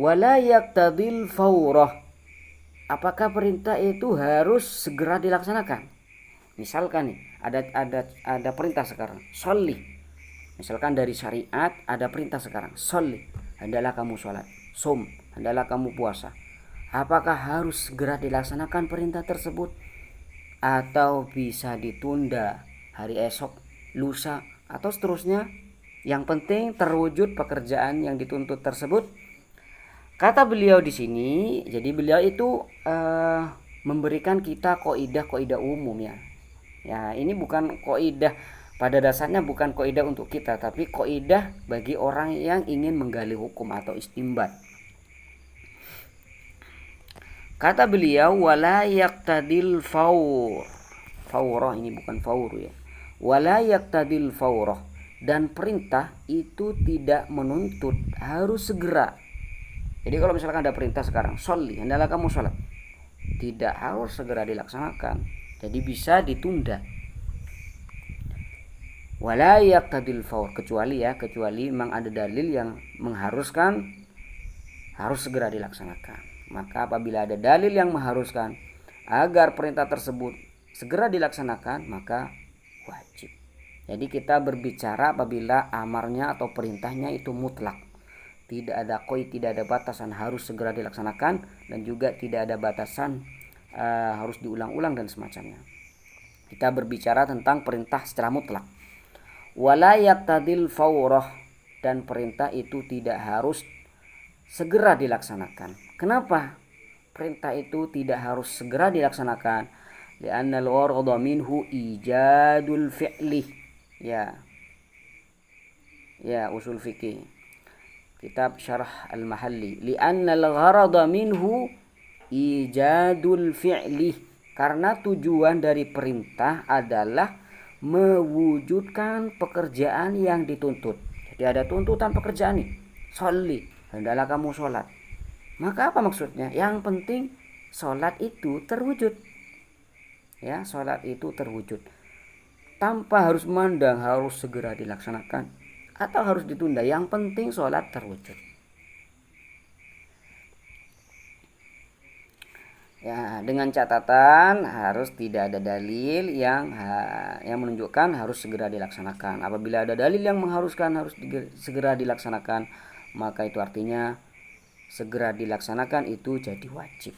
Wala yaqtadil faurah. Apakah perintah itu harus segera dilaksanakan? Misalkan nih, ada perintah sekarang, sholli. Misalkan dari syariat ada perintah sekarang, sholli, hendaklah kamu sholat. Sum, hendaklah kamu puasa. Apakah harus segera dilaksanakan perintah tersebut atau bisa ditunda hari esok, lusa, atau seterusnya? Yang penting terwujud pekerjaan yang dituntut tersebut. Kata beliau di sini, jadi beliau itu memberikan kita kaidah-kaidah umum ya. Ya, ini bukan kaidah, pada dasarnya bukan kaidah untuk kita, tapi kaidah bagi orang yang ingin menggali hukum atau istimbat. Kata beliau, wala yaqtadil faur. Faurah ini bukan faur ya. Wala yaqtadil faurah, dan perintah itu tidak menuntut harus segera. Jadi kalau misalkan ada perintah sekarang, sholli, hendaklah kamu sholat, tidak harus segera dilaksanakan, jadi bisa ditunda. Wala yaqtadil faur, kecuali memang ada dalil yang mengharuskan harus segera dilaksanakan. Maka apabila ada dalil yang mengharuskan agar perintah tersebut segera dilaksanakan, maka wajib. Jadi kita berbicara apabila amarnya atau perintahnya itu mutlak, tidak ada qaid, tidak ada batasan harus segera dilaksanakan, dan juga tidak ada batasan harus diulang-ulang dan semacamnya. Kita berbicara tentang perintah secara mutlak. Wala yaqtadil faurah, dan perintah itu tidak harus segera dilaksanakan. Kenapa perintah itu tidak harus segera dilaksanakan? Li'anna al-gharada minhu ijadul fi'li. Ya, usul fikih. Kitab Syarah Al-Mahalli. Li'anna al-gharada minhu ijadul fi'li. Karena tujuan dari perintah adalah mewujudkan pekerjaan yang dituntut. Jadi ada tuntutan pekerjaan nih. Sholli, hendaklah kamu sholat. Maka apa maksudnya? Yang penting sholat itu terwujud. Ya, sholat itu terwujud. Tanpa harus memandang harus segera dilaksanakan atau harus ditunda, yang penting sholat terwujud. Ya, dengan catatan harus tidak ada dalil yang menunjukkan harus segera dilaksanakan. Apabila ada dalil yang mengharuskan harus segera dilaksanakan, maka itu artinya segera dilaksanakan itu jadi wajib.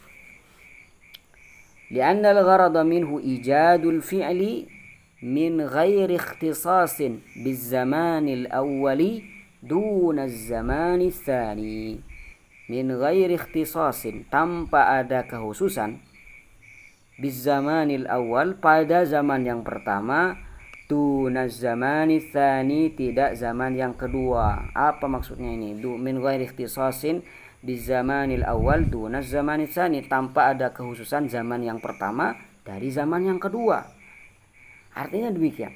Li'anna al-gharada minhu ijadul fi'li min ghairi ikhtisasin bizzamanil awwali duna zamanil tsani. Min ghairi ikhtisasin, tanpa ada kekhususan, bizzamanil awwal, pada zaman yang pertama, duna zamanil tsani, tidak zaman yang kedua. Apa maksudnya ini? Min ghairi ikhtisasin bizzamanil awwal duna zamanil tsani, tanpa ada kekhususan zaman yang pertama dari zaman yang kedua. Artinya demikian.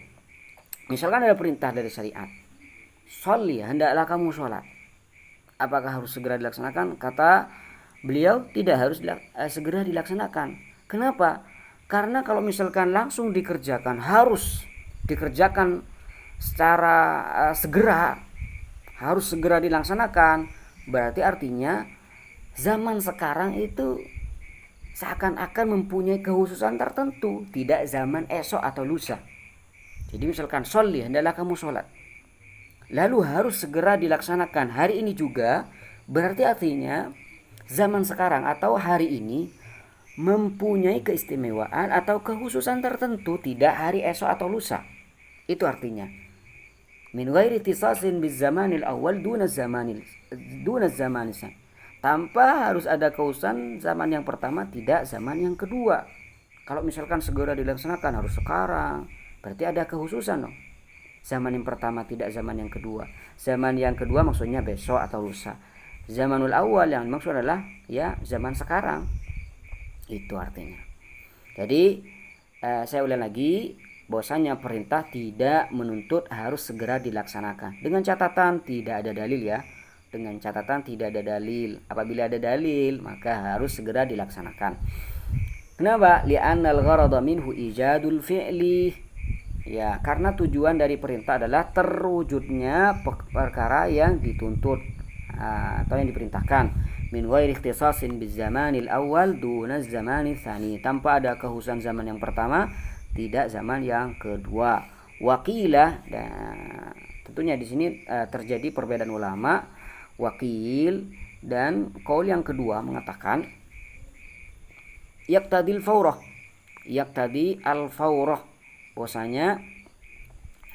Misalkan ada perintah dari syariat, sholli, hendaklah kamu sholat. Apakah harus segera dilaksanakan? Kata beliau, tidak harus segera dilaksanakan. Kenapa? Karena kalau misalkan langsung dikerjakan, harus dikerjakan secara segera, harus segera dilaksanakan, berarti artinya zaman sekarang itu seakan-akan mempunyai kekhususan tertentu, tidak zaman esok atau lusa. Jadi misalkan sholli, hendaklah kamu sholat, lalu harus segera dilaksanakan hari ini juga, berarti artinya zaman sekarang atau hari ini mempunyai keistimewaan atau kekhususan tertentu, tidak hari esok atau lusa. Itu artinya min ghairi tisasin bizamanil awal duna zamanil tanpa harus ada kekhususan zaman yang pertama, tidak zaman yang kedua. Kalau misalkan segera dilaksanakan harus sekarang, berarti ada kekhususan dong. Zaman yang pertama tidak zaman yang kedua. Zaman yang kedua maksudnya besok atau lusa. Zamanul awal yang maksud adalah ya zaman sekarang. Itu artinya. Jadi saya ulang lagi, bahwasanya perintah tidak menuntut harus segera dilaksanakan. Dengan catatan tidak ada dalil ya. Dengan catatan tidak ada dalil. Apabila ada dalil, maka harus segera dilaksanakan. Kenapa? Li'annal gharada minhu ijadul fi'li. Ya, karena tujuan dari perintah adalah terwujudnya perkara yang dituntut. atau yang diperintahkan, min ghairi ikhtisasin biz zamanil awal duna zamanil tsani, tanpa ada kekhususan zaman yang pertama, tidak zaman yang kedua. Waqilah, dan tentunya di sini terjadi perbedaan ulama. Waqil dan qaul yang kedua mengatakan yaqtadil faurah, yaqtadi al faurah, bahwasanya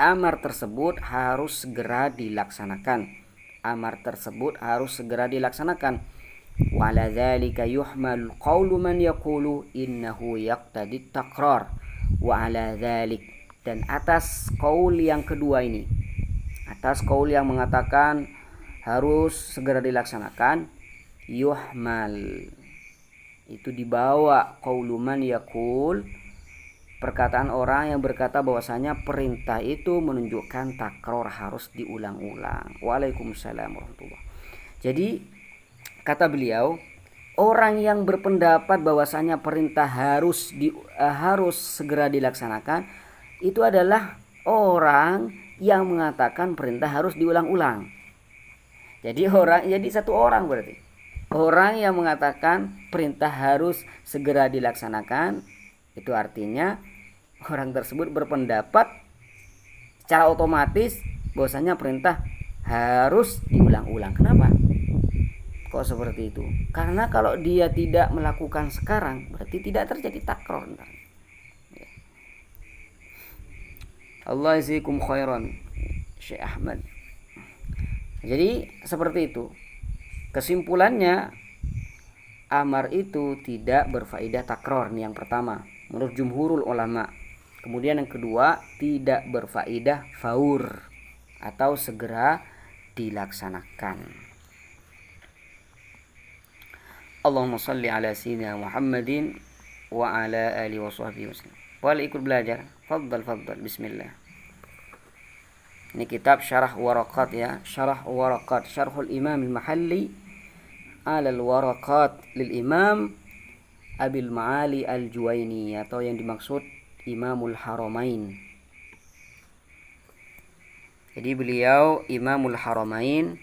amar tersebut harus segera dilaksanakan. Amar tersebut harus segera dilaksanakan. Wa ala dzalika yuhmal qaulu man yaqulu innahu yaqtadi takrar. Wa ala dzalik, dan atas qaul yang kedua ini, atas qaul yang mengatakan harus segera dilaksanakan, yuhmal, itu dibawa qaulu man yaqul, perkataan orang yang berkata bahwasanya perintah itu menunjukkan takror, harus diulang-ulang. Waalaikumsalam warahmatullahi. Jadi kata beliau, orang yang berpendapat bahwasanya perintah harus segera dilaksanakan itu adalah orang yang mengatakan perintah harus diulang-ulang. Jadi satu orang berarti. Orang yang mengatakan perintah harus segera dilaksanakan, itu artinya orang tersebut berpendapat secara otomatis bahwasanya perintah harus diulang-ulang. Kenapa kok seperti itu? Karena kalau dia tidak melakukan sekarang, berarti tidak terjadi takror. Allah yazikum khairan, Syekh Ahmad. Jadi seperti itu. Kesimpulannya, amar itu tidak berfaedah takror, nih yang pertama menurut jumhurul ulama. Kemudian yang kedua, tidak berfaedah faur atau segera dilaksanakan. Allahumma salli ala sayyidina Muhammadin wa ala alihi wa sahbihi wasallam. Boleh ikut belajar? Fadhal, bismillah. Ini kitab Syarah Waraqat ya, Syarah Waraqat, Syarhul Imam al-Mahalli ala al-Waraqat lil Imam Abil Ma'ali al-Juwaini, atau yang dimaksud Imamul Haramain. Jadi beliau Imamul Haramain